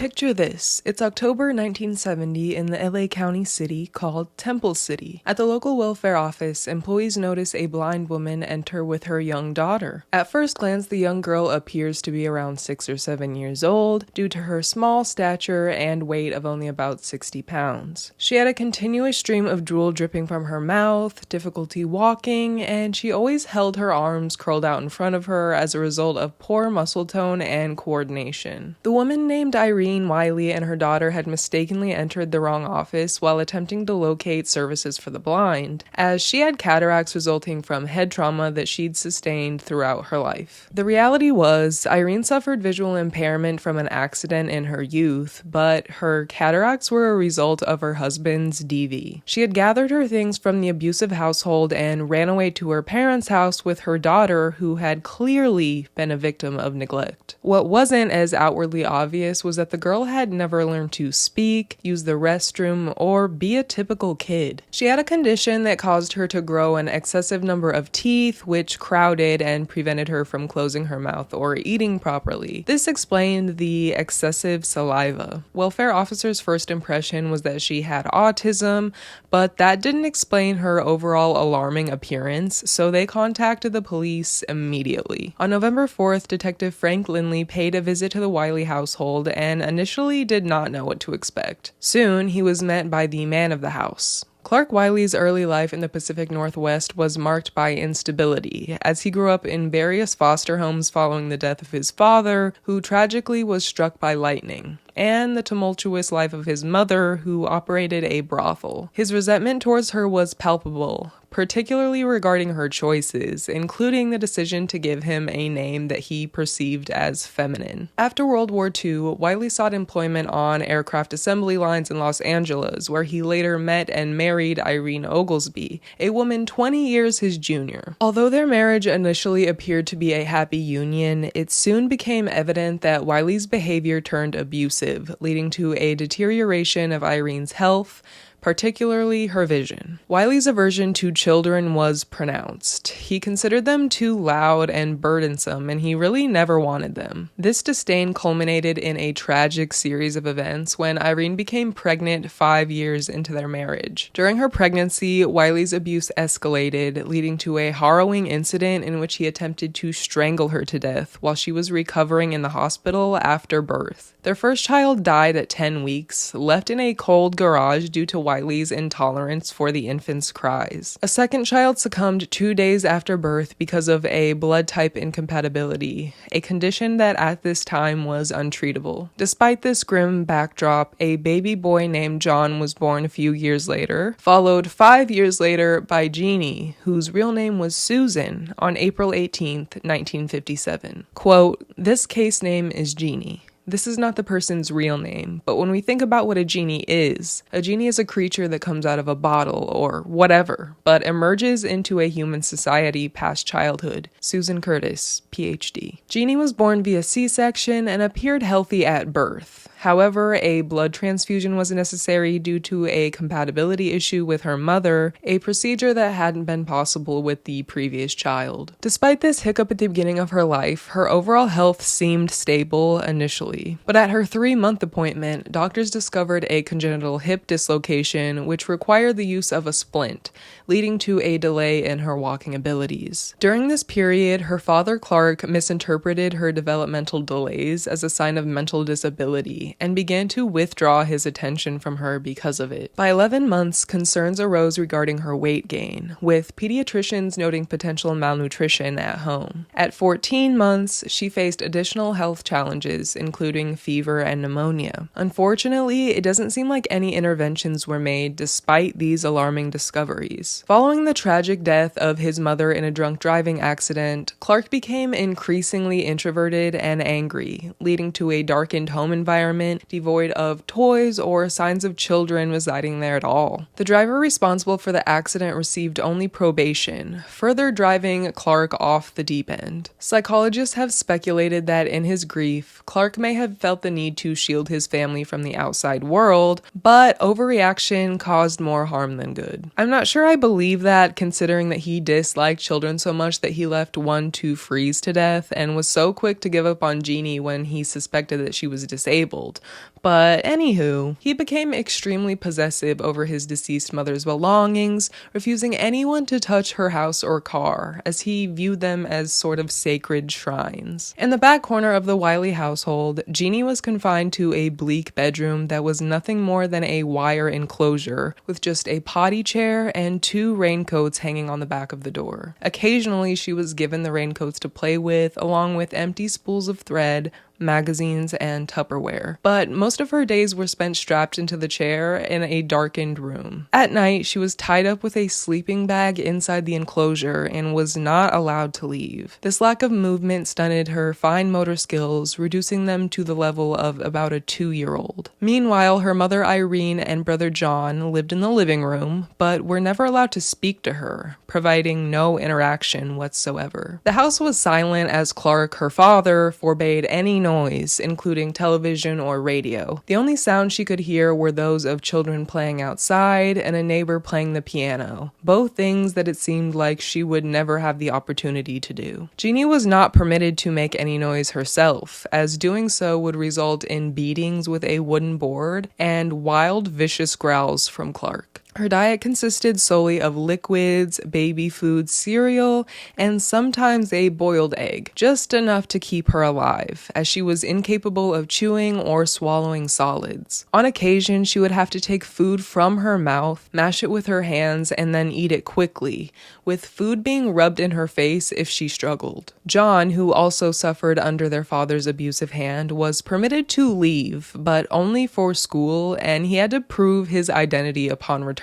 Picture this. It's October 1970 in the LA County city called Temple City. At the local welfare office, employees notice a blind woman enter with her young daughter. At first glance, the young girl appears to be around 6 or 7 years old due to her small stature and weight of only about 60 pounds. She had a continuous stream of drool dripping from her mouth, difficulty walking, and she always held her arms curled out in front of her as a result of poor muscle tone and coordination. The woman named Genie Wiley and her daughter had mistakenly entered the wrong office while attempting to locate services for the blind, as she had cataracts resulting from head trauma that she'd sustained throughout her life. The reality was, Irene suffered visual impairment from an accident in her youth, but her cataracts were a result of her husband's DV. She had gathered her things from the abusive household and ran away to her parents' house with her daughter, who had clearly been a victim of neglect. What wasn't as outwardly obvious was that the girl had never learned to speak, use the restroom, or be a typical kid. She had a condition that caused her to grow an excessive number of teeth, which crowded and prevented her from closing her mouth or eating properly. This explained the excessive saliva. Welfare officers' first impression was that she had autism, but that didn't explain her overall alarming appearance, so they contacted the police immediately. On November 4th, Detective Frank Lindley paid a visit to the Wiley household and initially did not know what to expect. Soon, he was met by the man of the house. Clark Wiley's early life in the Pacific Northwest was marked by instability, as he grew up in various foster homes following the death of his father, who tragically was struck by lightning, and the tumultuous life of his mother, who operated a brothel. His resentment towards her was palpable, particularly regarding her choices, including the decision to give him a name that he perceived as feminine. After World War II, Wiley sought employment on aircraft assembly lines in Los Angeles, where he later met and married Irene Oglesby, a woman 20 years his junior. Although their marriage initially appeared to be a happy union, it soon became evident that Wiley's behavior turned abusive, leading to a deterioration of Irene's health, particularly her vision. Wiley's aversion to children was pronounced. He considered them too loud and burdensome, and he really never wanted them. This disdain culminated in a tragic series of events when Irene became pregnant 5 years into their marriage. During her pregnancy, Wiley's abuse escalated, leading to a harrowing incident in which he attempted to strangle her to death while she was recovering in the hospital after birth. Their first child died at 10 weeks, left in a cold garage due to Wiley's intolerance for the infant's cries. A second child succumbed 2 days after birth because of a blood type incompatibility, a condition that at this time was untreatable. Despite this grim backdrop, a baby boy named John was born a few years later, followed 5 years later by Genie, whose real name was Susan, on April 18th, 1957. Quote, "This case name is Genie. This is not the person's real name, but when we think about what a genie is a creature that comes out of a bottle or whatever, but emerges into a human society past childhood. Susan Curtis, PhD. Genie was born via C-section and appeared healthy at birth. However, a blood transfusion was necessary due to a compatibility issue with her mother, a procedure that hadn't been possible with the previous child. Despite this hiccup at the beginning of her life, her overall health seemed stable initially. But at her 3-month appointment, doctors discovered a congenital hip dislocation, which required the use of a splint, leading to a delay in her walking abilities. During this period, her father Clark misinterpreted her developmental delays as a sign of mental disability, and began to withdraw his attention from her because of it. By 11 months, concerns arose regarding her weight gain, with pediatricians noting potential malnutrition at home. At 14 months, she faced additional health challenges, including fever and pneumonia. Unfortunately, it doesn't seem like any interventions were made despite these alarming discoveries. Following the tragic death of his mother in a drunk driving accident, Clark became increasingly introverted and angry, leading to a darkened home environment devoid of toys or signs of children residing there at all. The driver responsible for the accident received only probation, further driving Clark off the deep end. Psychologists have speculated that in his grief, Clark may may have felt the need to shield his family from the outside world, but overreaction caused more harm than good. I'm not sure I believe that, considering that he disliked children so much that he left one to freeze to death and was so quick to give up on Genie when he suspected that she was disabled. But anywho, he became extremely possessive over his deceased mother's belongings, refusing anyone to touch her house or car, as he viewed them as sort of sacred shrines. In the back corner of the Wiley household, Genie was confined to a bleak bedroom that was nothing more than a wire enclosure, with just a potty chair and 2 raincoats hanging on the back of the door. Occasionally, she was given the raincoats to play with, along with empty spools of thread, magazines, and Tupperware, but most of her days were spent strapped into the chair in a darkened room. At night, she was tied up with a sleeping bag inside the enclosure and was not allowed to leave. This lack of movement stunted her fine motor skills, reducing them to the level of about a 2-year-old. Meanwhile, her mother Irene and brother John lived in the living room, but were never allowed to speak to her, providing no interaction whatsoever. The house was silent as Clark, her father, forbade any noise, including television or radio. The only sounds she could hear were those of children playing outside and a neighbor playing the piano, both things that it seemed like she would never have the opportunity to do. Genie was not permitted to make any noise herself, as doing so would result in beatings with a wooden board and wild, vicious growls from Clark. Her diet consisted solely of liquids, baby food, cereal, and sometimes a boiled egg, just enough to keep her alive, as she was incapable of chewing or swallowing solids. On occasion, she would have to take food from her mouth, mash it with her hands, and then eat it quickly, with food being rubbed in her face if she struggled. John, who also suffered under their father's abusive hand, was permitted to leave, but only for school, and he had to prove his identity upon returning,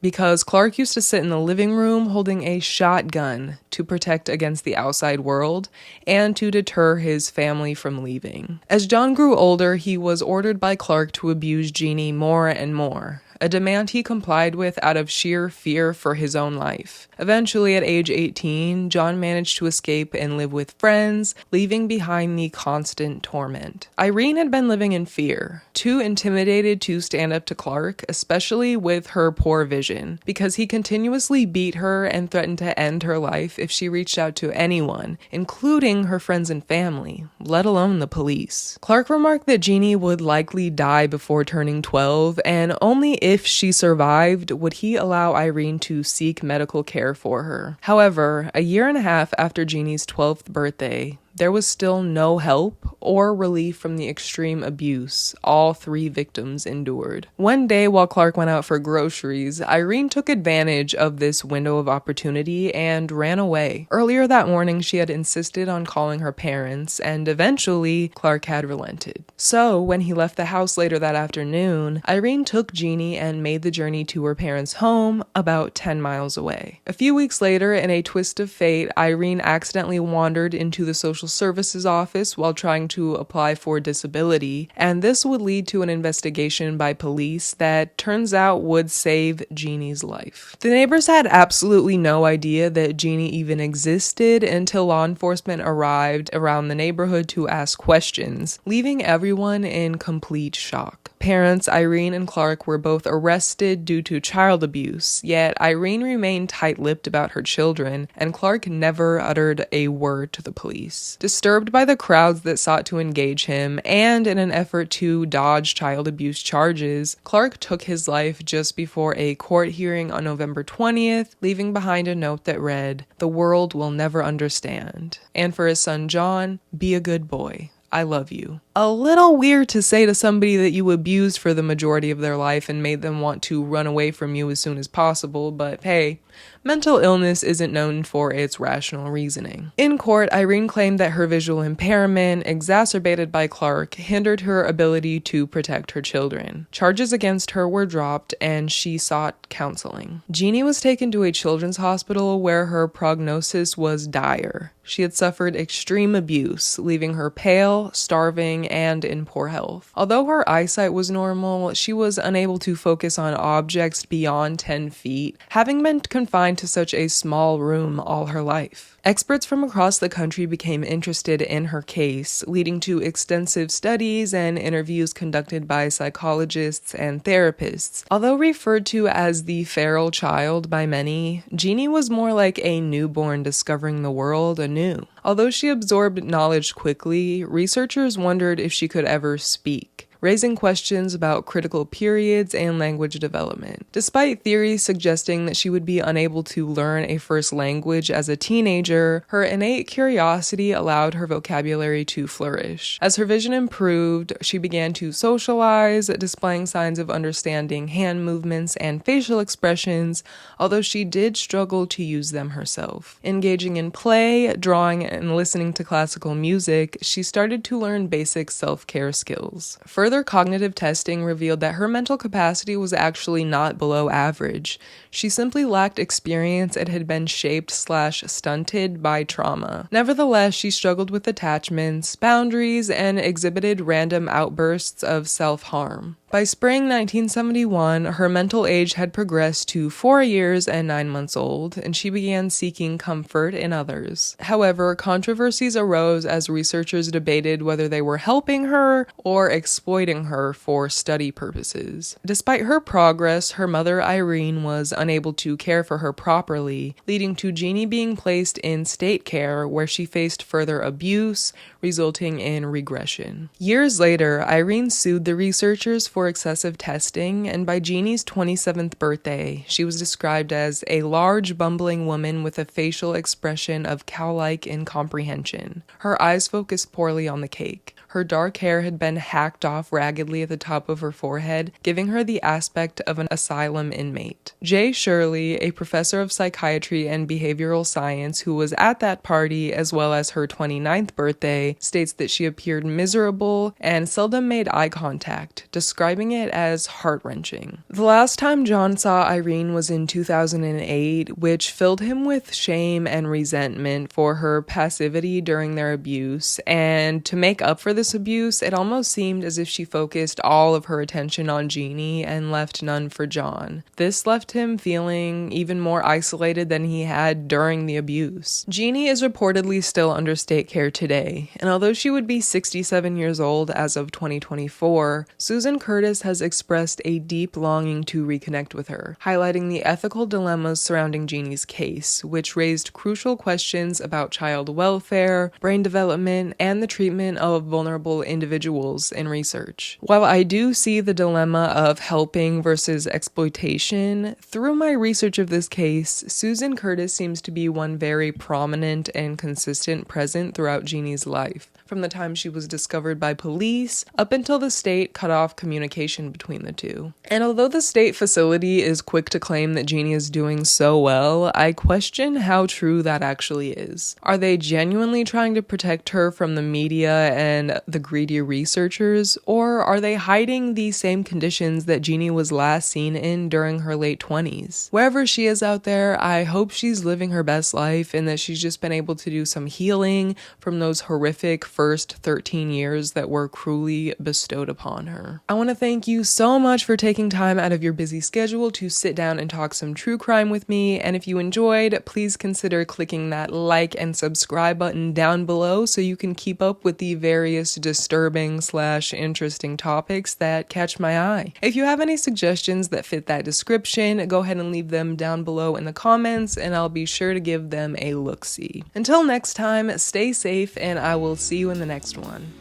because Clark used to sit in the living room holding a shotgun to protect against the outside world and to deter his family from leaving. As John grew older, he was ordered by Clark to abuse Genie more and more, a demand he complied with out of sheer fear for his own life. Eventually, at age 18, John managed to escape and live with friends, leaving behind the constant torment. Irene had been living in fear, too intimidated to stand up to Clark, especially with her poor vision, because he continuously beat her and threatened to end her life if she reached out to anyone, including her friends and family, let alone the police. Clark remarked that Genie would likely die before turning 12, and only if she survived would he allow Irene to seek medical care for her. However, a year and a half after Genie's 12th birthday, there was still no help or relief from the extreme abuse all 3 victims endured. One day, while Clark went out for groceries, Irene took advantage of this window of opportunity and ran away. Earlier that morning, she had insisted on calling her parents, and eventually, Clark had relented. So, when he left the house later that afternoon, Irene took Genie and made the journey to her parents' home about 10 miles away. A few weeks later, in a twist of fate, Irene accidentally wandered into the social services office while trying to apply for disability, and this would lead to an investigation by police that turns out would save Genie's life. The neighbors had absolutely no idea that Genie even existed until law enforcement arrived around the neighborhood to ask questions, leaving everyone in complete shock. Parents Irene and Clark were both arrested due to child abuse, yet Irene remained tight-lipped about her children, and Clark never uttered a word to the police. Disturbed by the crowds that sought to engage him, and in an effort to dodge child abuse charges, Clark took his life just before a court hearing on November 20th, leaving behind a note that read, "The world will never understand." And for his son John, "Be a good boy. I love you." A little weird to say to somebody that you abused for the majority of their life and made them want to run away from you as soon as possible, but hey, mental illness isn't known for its rational reasoning. In court, Irene claimed that her visual impairment, exacerbated by Clark, hindered her ability to protect her children. Charges against her were dropped, and she sought counseling. Genie was taken to a children's hospital where her prognosis was dire. She had suffered extreme abuse, leaving her pale, starving, and in poor health. Although her eyesight was normal, she was unable to focus on objects beyond 10 feet, having been confirmed confined to such a small room all her life. Experts from across the country became interested in her case, leading to extensive studies and interviews conducted by psychologists and therapists. Although referred to as the feral child by many, Genie was more like a newborn discovering the world anew. Although she absorbed knowledge quickly, researchers wondered if she could ever speak, raising questions about critical periods and language development. Despite theories suggesting that she would be unable to learn a first language as a teenager, her innate curiosity allowed her vocabulary to flourish. As her vision improved, she began to socialize, displaying signs of understanding hand movements and facial expressions, although she did struggle to use them herself. Engaging in play, drawing, and listening to classical music, she started to learn basic self-care skills. Further cognitive testing revealed that her mental capacity was actually not below average. She simply lacked experience and had been shaped/stunted by trauma. Nevertheless, she struggled with attachments, boundaries, and exhibited random outbursts of self-harm. By spring 1971, her mental age had progressed to 4 years and 9 months old, and she began seeking comfort in others. However, controversies arose as researchers debated whether they were helping her or exploiting her for study purposes. Despite her progress, her mother Irene was unable to care for her properly, leading to Genie being placed in state care where she faced further abuse, resulting in regression. Years later, Irene sued the researchers for excessive testing, and by Genie's 27th birthday, she was described as a large, bumbling woman with a facial expression of cow-like incomprehension. Her eyes focused poorly on the cake. Her dark hair had been hacked off raggedly at the top of her forehead, giving her the aspect of an asylum inmate. Jay Shirley, a professor of psychiatry and behavioral science who was at that party as well as her 29th birthday, states that she appeared miserable and seldom made eye contact, describing it as heart-wrenching. The last time John saw Irene was in 2008, which filled him with shame and resentment for her passivity during their abuse, and to make up for this abuse, it almost seemed as if she focused all of her attention on Genie and left none for John. This left him feeling even more isolated than he had during the abuse. Genie is reportedly still under state care today, and although she would be 67 years old as of 2024, Susan Curtis has expressed a deep longing to reconnect with her, highlighting the ethical dilemmas surrounding Genie's case, which raised crucial questions about child welfare, brain development, and the treatment of vulnerable individuals in research. While I do see the dilemma of helping versus exploitation, through my research of this case, Susan Curtis seems to be one very prominent and consistent present throughout Genie's life, from the time she was discovered by police up until the state cut off communication between the two. And although the state facility is quick to claim that Genie is doing so well, I question how true that actually is. Are they genuinely trying to protect her from the media and the greedy researchers, or are they hiding the same conditions that Genie was last seen in during her late 20s? Wherever she is out there, I hope she's living her best life and that she's just been able to do some healing from those horrific first 13 years that were cruelly bestowed upon her. I want to thank you so much for taking time out of your busy schedule to sit down and talk some true crime with me, and if you enjoyed, please consider clicking that like and subscribe button down below so you can keep up with the various disturbing/interesting topics that catch my eye. If you have any suggestions that fit that description, go ahead and leave them down below in the comments and I'll be sure to give them a look-see. Until next time, stay safe and I will see you in the next one.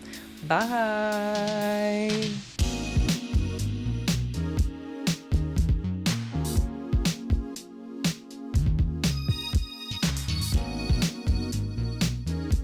Bye!